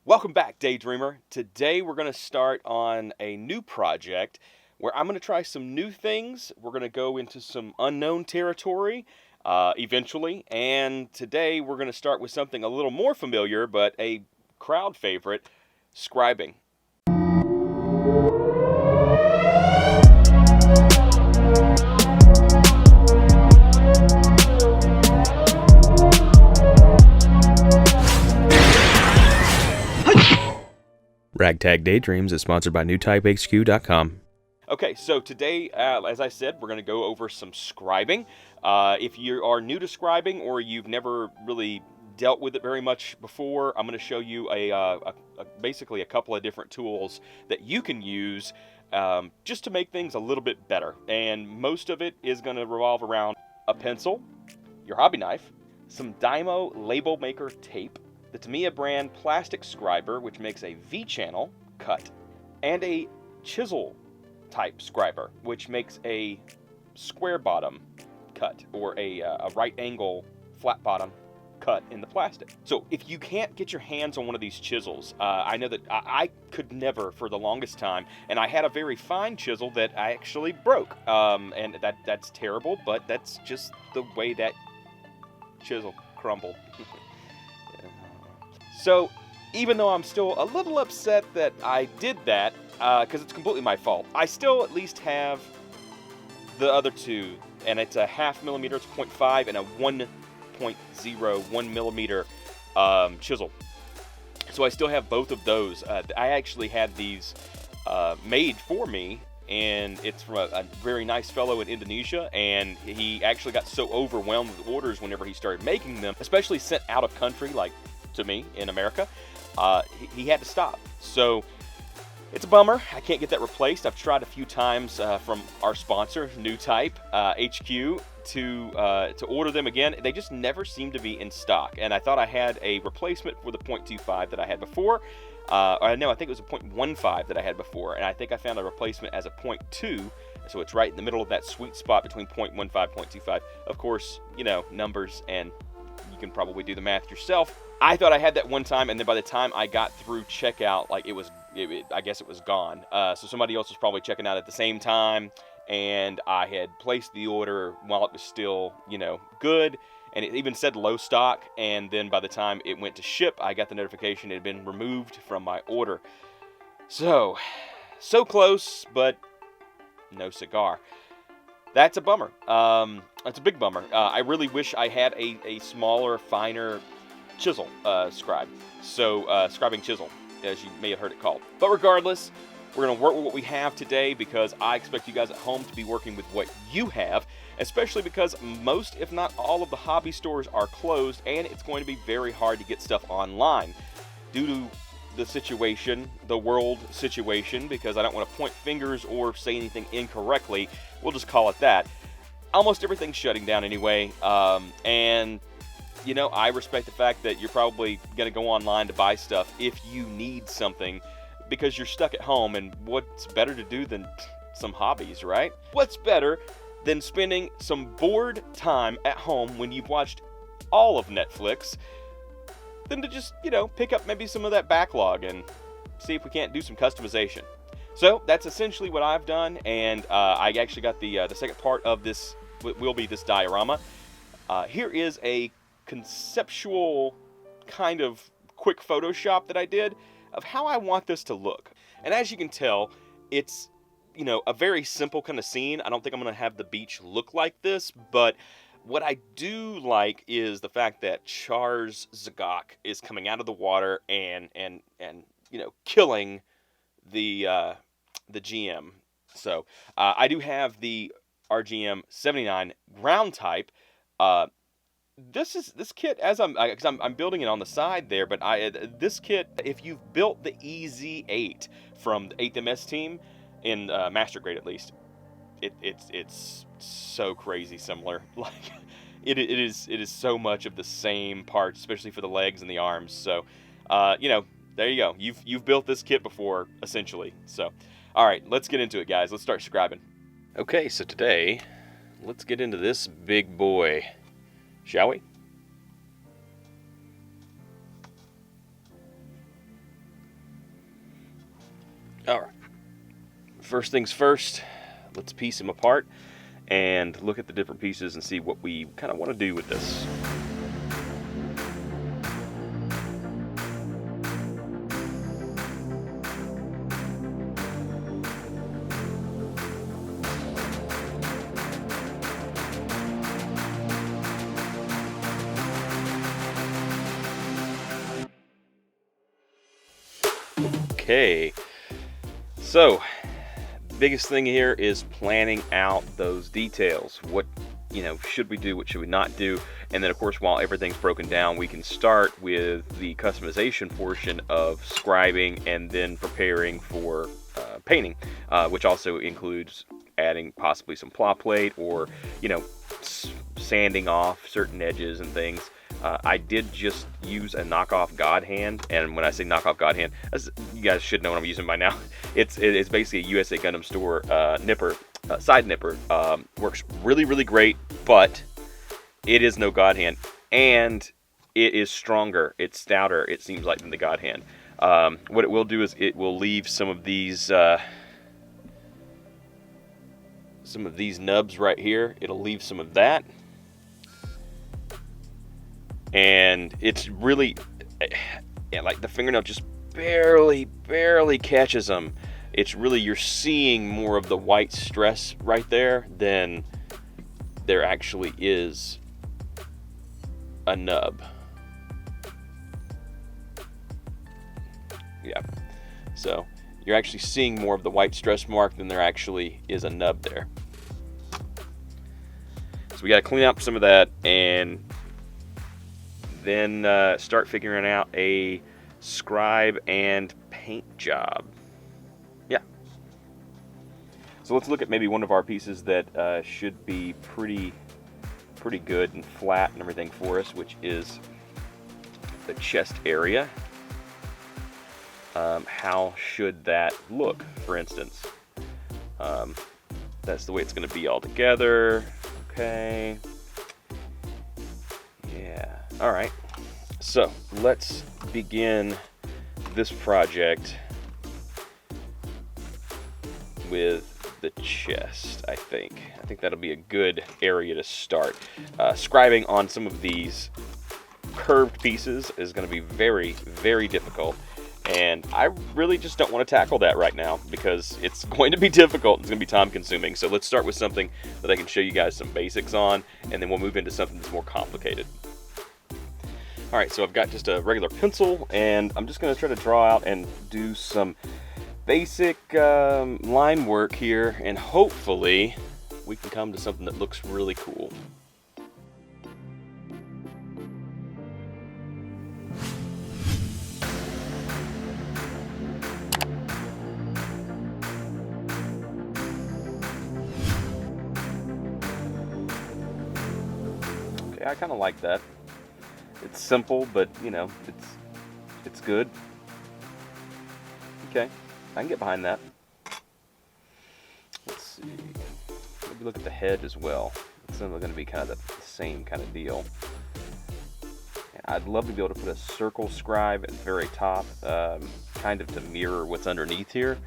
Welcome back, Daydreamer. Today we're going to start on a new project where I'm going to try some new things. We're going to go into some unknown territory eventually, and today we're going to start with something a little more familiar, but a crowd favorite, scribing. Ragtag Daydreams is sponsored by NewTypeHQ.com. Okay, so today, as I said, we're going to go over some scribing. If you are new to scribing or you've never really dealt with it very much before, I'm going to show you basically a couple of different tools that you can use just to make things a little bit better. And most of it is going to revolve around a pencil, your hobby knife, some Dymo label maker tape, the Tamiya brand plastic scriber, which makes a V-channel cut, and a chisel type scriber, which makes a square bottom cut, or a right angle flat bottom cut in the plastic. So if you can't get your hands on one of these chisels, I know that I could never for the longest time, and I had a very fine chisel that I actually broke, and that's terrible, but that's just the way that chisel crumbled. So even though I'm still a little upset that I did that, because it's completely my fault, I still at least have the other two, and it's a 0.5 millimeter, it's 0.5, and a 1.01 millimeter chisel. So I still have both of those. I actually had these made for me, and it's from a very nice fellow in Indonesia, and he actually got so overwhelmed with orders whenever he started making them, especially sent out of country, like to me in America, he had to stop. So it's a bummer. I can't get that replaced. I've tried a few times from our sponsor, New Type HQ, to order them again. They just never seem to be in stock. And I thought I had a replacement for the 0.25 that I had before. I think it was a 0.15 that I had before. And I think I found a replacement as a 0.2. So it's right in the middle of that sweet spot between 0.15, 0.25. Of course, you know, numbers, and you can probably do the math yourself. I thought I had that one time, and then by the time I got through checkout, like I guess it was gone. So somebody else was probably checking out at the same time, and I had placed the order while it was still, good, and it even said low stock, and then by the time it went to ship, I got the notification it had been removed from my order. So close, but no cigar. That's a bummer. That's a big bummer. I really wish I had a smaller, finer chisel scribe. So scribing chisel, as you may have heard it called. But regardless, we're going to work with what we have today, because I expect you guys at home to be working with what you have, especially because most, if not all, of the hobby stores are closed, and it's going to be very hard to get stuff online due to the situation, the world situation, because I don't want to point fingers or say anything incorrectly. We'll just call it that. Almost everything's shutting down anyway, and I respect the fact that you're probably going to go online to buy stuff if you need something, because you're stuck at home, and what's better to do than some hobbies, right? What's better than spending some bored time at home when you've watched all of Netflix than to just, pick up maybe some of that backlog and see if we can't do some customization. So that's essentially what I've done, and I actually got the second part of this, will be this diorama. Here is a conceptual kind of quick Photoshop that I did of how I want this to look. And as you can tell, it's, a very simple kind of scene. I don't think I'm going to have the beach look like this, but what I do like is the fact that Charles Zagok is coming out of the water and killing the GM. So I do have the RGM 79 ground type. This kit, as I'm building it on the side there, but this kit, if you've built the EZ8 from the 8th MS team in Master Grade at least, it's so crazy similar. Like it is so much of the same parts, especially for the legs and the arms. So there you go. You've built this kit before, essentially. So all right, let's get into it, guys. Let's start scribing. Okay, so today let's get into this big boy. Shall we? All right. First things first, let's piece them apart and look at the different pieces and see what we kind of want to do with this. Okay, so biggest thing here is planning out those details. What, should we do? What should we not do? And then, of course, while everything's broken down, we can start with the customization portion of scribing and then preparing for painting, which also includes adding possibly some plot plate or, sanding off certain edges and things. I did just use a knockoff God hand, and when I say knockoff God hand, you guys should know what I'm using by now. It's basically a USA Gundam Store nipper, side nipper. Works really, really great, but it is no God hand, and it is stronger. It's stouter, it seems like, than the God hand. What it will do is it will leave some of these nubs right here. It'll leave some of that. And it's really, like the fingernail just barely catches them. It's really, you're seeing more of the white stress right there than there actually is a nub. Yeah, so you're actually seeing more of the white stress mark than there actually is a nub there. So we got to clean up some of that and then start figuring out a scribe and paint job. Yeah. So let's look at maybe one of our pieces that should be pretty good and flat and everything for us, which is the chest area. How should that look, for instance? That's the way it's going to be all together. Okay. Yeah. All right. So let's begin this project with the chest. I think that'll be a good area to start. Scribing on some of these curved pieces is going to be very, very difficult. And I really just don't want to tackle that right now because it's going to be difficult. It's going to be time consuming. So let's start with something that I can show you guys some basics on, and then we'll move into something that's more complicated. All right, so I've got just a regular pencil, and I'm just going to try to draw out and do some basic line work here, and hopefully we can come to something that looks really cool. I kind of like that. It's simple, but it's good. Okay, I can get behind that. Let's see. Maybe look at the head as well. It's going to be kind of the same kind of deal. I'd love to be able to put a circle scribe at the very top, kind of to mirror what's underneath here.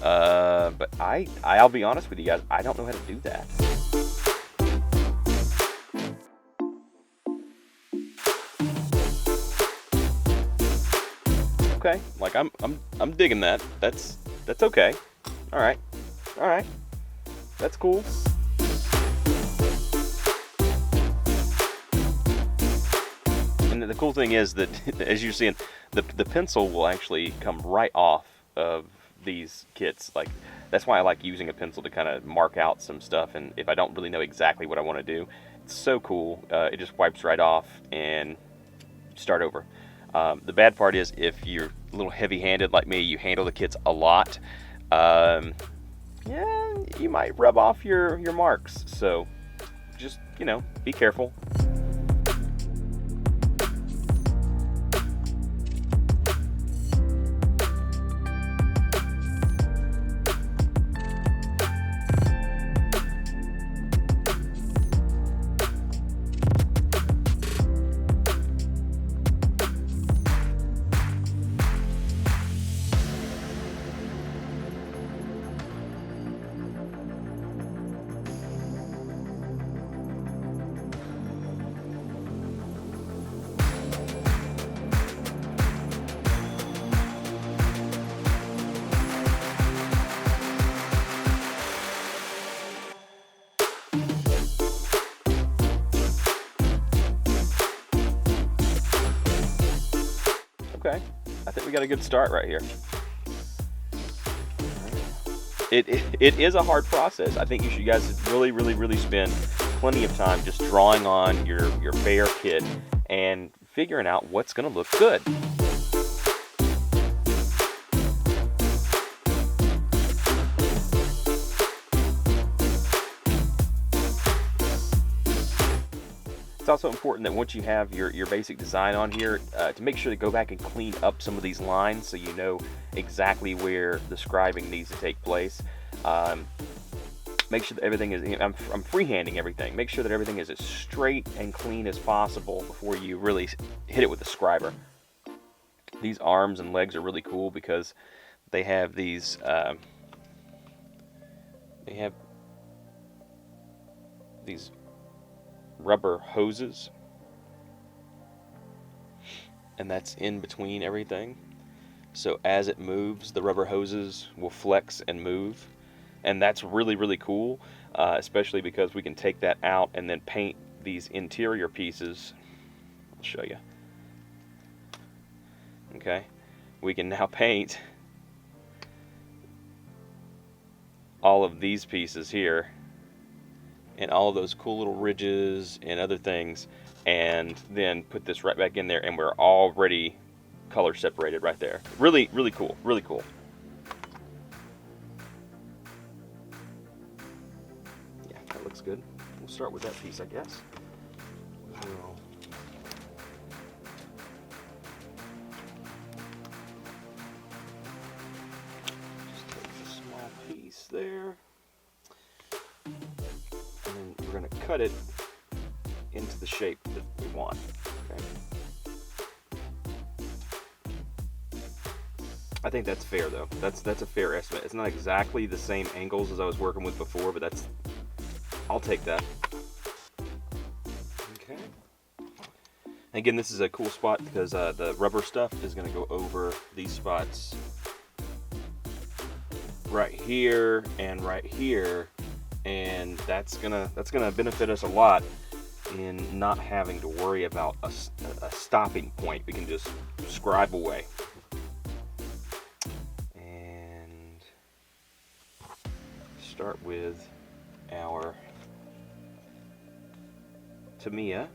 But I'll be honest with you guys, I don't know how to do that. Okay, like I'm digging that. That's okay. All right, that's cool. And the cool thing is that, as you're seeing, the pencil will actually come right off of these kits. Like, that's why I like using a pencil to kind of mark out some stuff. And if I don't really know exactly what I want to do, it's so cool. It just wipes right off and start over. The bad part is if you're a little heavy-handed like me, you handle the kits a lot, yeah, you might rub off your marks. So just, be careful. we got a good start right here. It is a hard process. I think you guys really spend plenty of time just drawing on your bear kit and figuring out what's going to look good. It's also important that once you have your basic design on here, to make sure to go back and clean up some of these lines so you know exactly where the scribing needs to take place. Make sure that everything is, I'm freehanding everything. Make sure that everything is as straight and clean as possible before you really hit it with the scriber. These arms and legs are really cool because they have these, rubber hoses, and that's in between everything. So as it moves, the rubber hoses will flex and move, and that's really cool, especially because we can take that out and then paint these interior pieces. I'll show you. Okay, we can now paint all of these pieces here and all of those cool little ridges and other things, and then put this right back in there, and we're already color separated right there. Really cool, really cool. Yeah, that looks good. We'll start with that piece, I guess. Just take a small piece there. And then we're going to cut it into the shape that we want. Okay. I think that's fair, though. That's a fair estimate. It's not exactly the same angles as I was working with before, but I'll take that. Okay. Again, this is a cool spot because the rubber stuff is going to go over these spots right here and right here. And that's gonna benefit us a lot in not having to worry about a stopping point. We can just scribe away. And start with our Tamiya.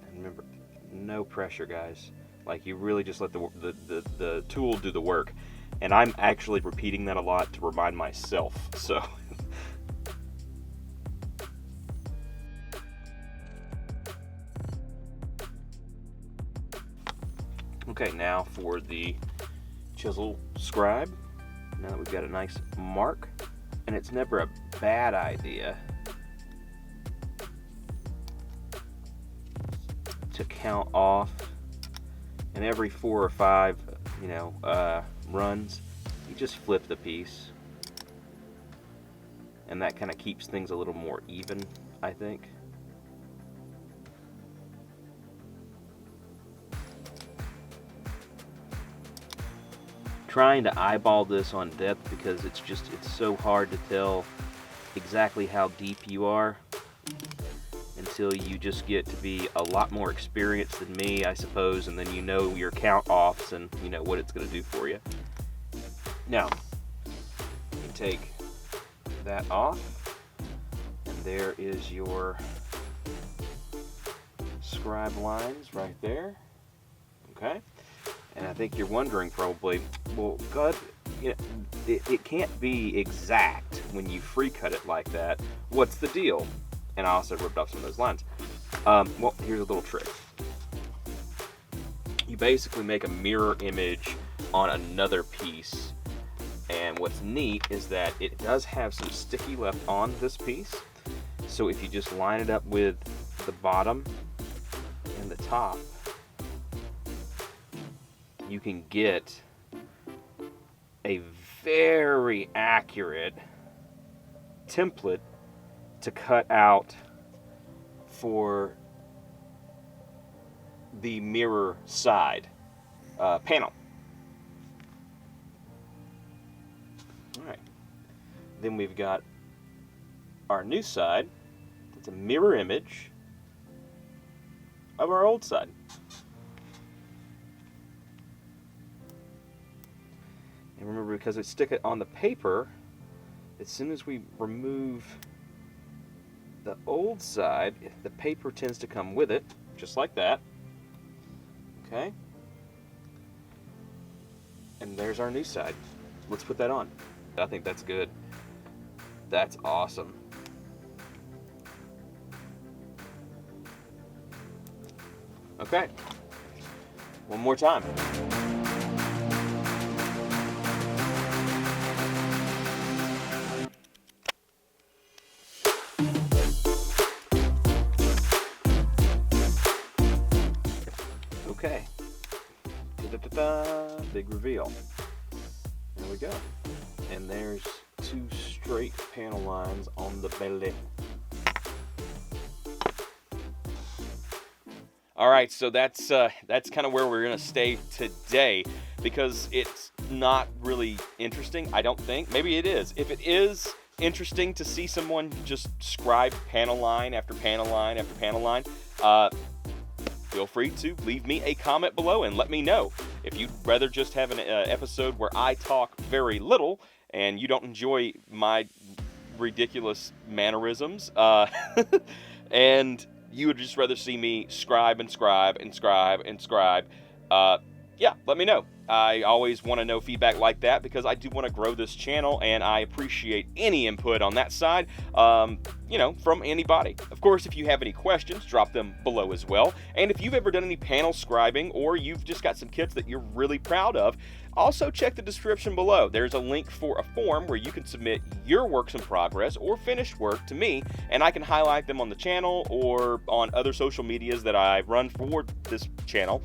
And remember, no pressure, guys. Like, you really just let the tool do the work. And I'm actually repeating that a lot to remind myself. So. Okay, now for the chisel scribe. Now that we've got a nice mark, and it's never a bad idea to count off, and every 4 or 5, runs, you just flip the piece, and that kind of keeps things a little more even, I think. Trying to eyeball this on depth because it's so hard to tell exactly how deep you are until you just get to be a lot more experienced than me, I suppose, and then you know your count offs and you know what it's going to do for you. Now, you take that off, and there is your scribe lines right there. Okay? And I think you're wondering probably, well, God, it can't be exact when you free cut it like that. What's the deal? And I also ripped off some of those lines. Well, here's a little trick. You basically make a mirror image on another piece. And what's neat is that it does have some sticky left on this piece. So if you just line it up with the bottom and the top, you can get a very accurate template to cut out for the mirror side panel. Alright, then we've got our new side. It's a mirror image of our old side. And remember, because we stick it on the paper, as soon as we remove the old side, the paper tends to come with it, just like that. Okay. And there's our new side. Let's put that on. I think that's good. That's awesome. Okay. One more time. Okay. Da-da-da-da. Big reveal. There we go. And there's 2 straight panel lines on the belly. All right, so that's kind of where we're gonna stay today, because it's not really interesting, I don't think. Maybe it is. If it is interesting to see someone just scribe panel line after panel line after panel line, feel free to leave me a comment below and let me know. If you'd rather just have an episode where I talk very little and you don't enjoy my ridiculous mannerisms, and you would just rather see me scribe and scribe and scribe and scribe, yeah, let me know. I always want to know feedback like that, because I do want to grow this channel, and I appreciate any input on that side, you know, from anybody. Of course, if you have any questions, drop them below as well. And if you've ever done any panel scribing, or you've just got some kits that you're really proud of, also check the description below. There's a link for a form where you can submit your works in progress or finished work to me, and I can highlight them on the channel or on other social medias that I run for this channel.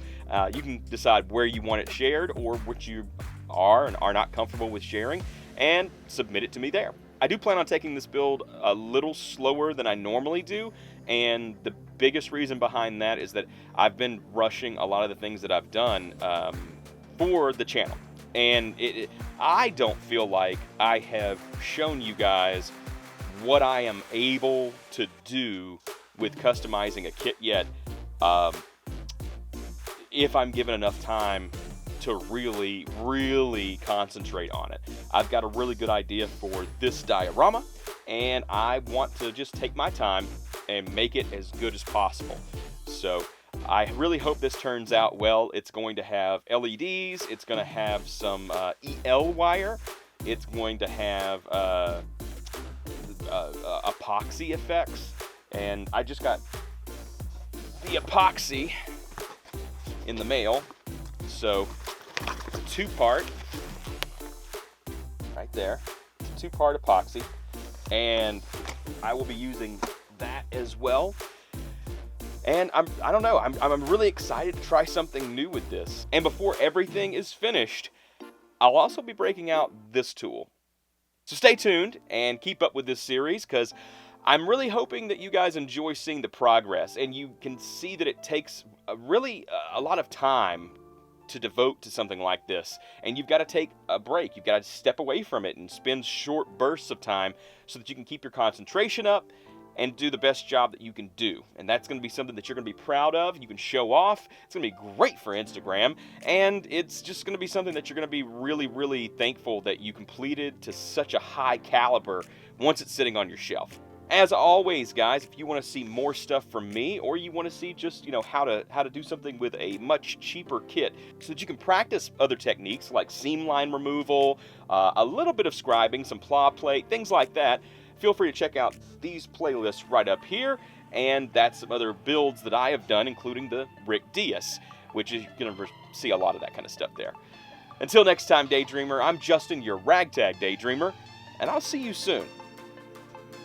You can decide where you want it shared, or what you are and are not comfortable with sharing, and submit it to me there. I do plan on taking this build a little slower than I normally do, and the biggest reason behind that is that I've been rushing a lot of the things that I've done for the channel, and I don't feel like I have shown you guys what I am able to do with customizing a kit yet, if I'm given enough time to really concentrate on it. I've got a really good idea for this diorama, and I want to just take my time and make it as good as possible. So I really hope this turns out well. It's going to have LEDs, it's going to have some EL wire, it's going to have epoxy effects, and I just got the epoxy in the mail. So it's a 2-part, right there. It's a 2-part epoxy, and I will be using that as well. And I don't know, I'm really excited to try something new with this. And before everything is finished, I'll also be breaking out this tool. So stay tuned and keep up with this series, because I'm really hoping that you guys enjoy seeing the progress, and you can see that it takes really a lot of time to devote to something like this, and you've got to take a break. You've got to step away from it and spend short bursts of time so that you can keep your concentration up and do the best job that you can do. And that's going to be something that you're going to be proud of. You can show off. It's going to be great for Instagram, and it's just going to be something that you're going to be really thankful that you completed to such a high caliber once it's sitting on your shelf. As always, guys, if you want to see more stuff from me, or you want to see just, you know, how to do something with a much cheaper kit so that you can practice other techniques like seam line removal, a little bit of scribing, some plow plate, things like that, feel free to check out these playlists right up here, and that's some other builds that I have done, including the Rick Diaz, which is going to see a lot of that kind of stuff there. Until next time, Daydreamer, I'm Justin, your Ragtag Daydreamer, and I'll see you soon.